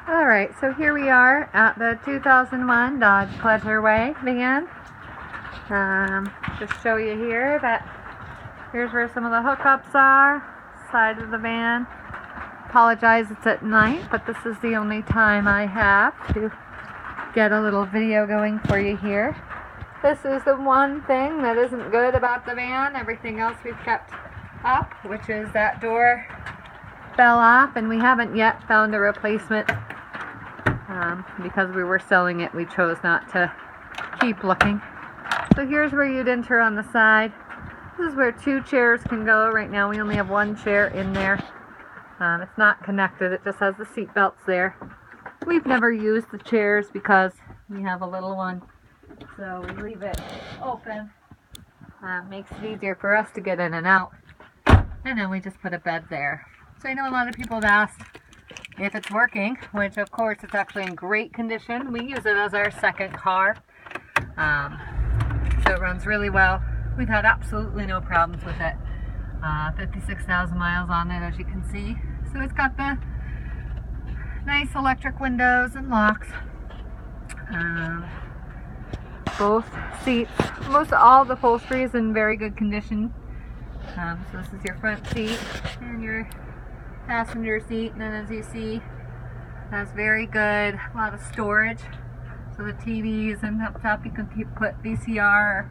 Alright, so here we are at the 2001 Dodge Pleasureway van. Just show you here that here's where some of the hookups are, side of the van. Apologize it's at night, but this is the only time I have to get a little video going for you here. This is the one thing that isn't good about the van. Everything else we've kept up, which is that door fell off, and we haven't yet found a replacement. Because we were selling it, we chose not to keep looking. So here's where you'd enter on the side. This is where two chairs can go. Right now we only have one chair in there. It's not connected, it just has the seat belts there. We've never used the chairs because we have a little one, so we leave it open. Makes it easier for us to get in and out. And then we just put a bed there. So I know a lot of people have asked if it's working, which of course it's actually in great condition. We use it as our second car. So it runs really well. We've had absolutely no problems with it. 56,000 miles on it, as you can see. So it's got the nice electric windows and locks. Both seats, most all the upholstery is in very good condition. So this is your front seat and your passenger seat, and then as you see, has very good, a lot of storage. So the TVs, and up top you can put VCR,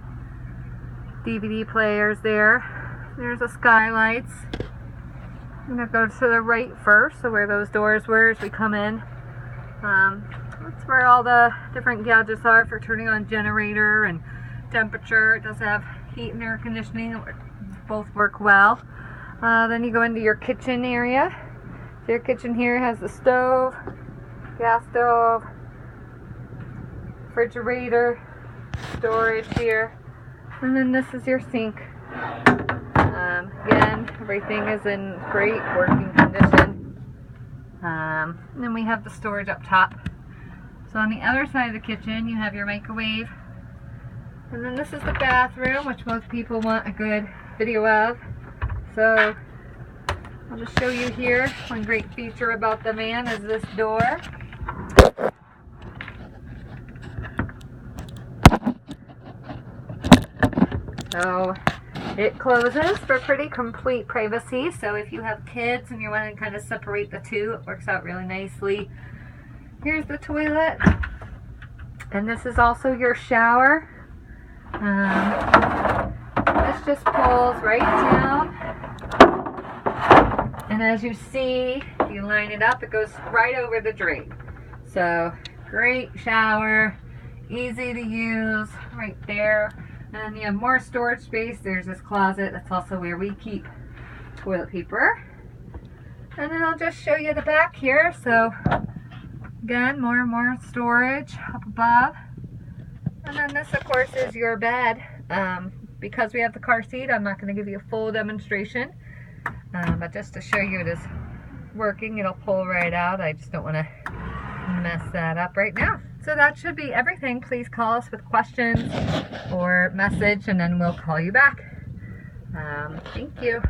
DVD players there. There's the skylights. I'm going to go to the right first, so where those doors were as we come in. That's where all the different gadgets are for turning on generator and temperature. It does have heat and air conditioning. Both work well. Then you go into your kitchen area. So your kitchen here has the stove, gas stove, refrigerator, storage here, and then this is your sink. Again, everything is in great working condition. And then we have the storage up top. So on the other side of the kitchen you have your microwave, and then this is the bathroom, which most people want a good video of. So I'll just show you here. One great feature about the van is this door. So it closes for pretty complete privacy. So if you have kids and you want to kind of separate the two, it works out really nicely. Here's the toilet. And this is also your shower. This just pulls right down. And as you see, if you line it up, it goes right over the drain. So great shower, easy to use, right there. And you have more storage space. There's this closet. That's also where we keep toilet paper. And then I'll just show you the back here. So again, more and more storage up above. And then this, of course, is your bed. Because we have the car seat, I'm not going to give you a full demonstration. But just to show you it is working, it'll pull right out. I just don't want to mess that up right now. So that should be everything. Please call us with questions or message, and then we'll call you back. Thank you.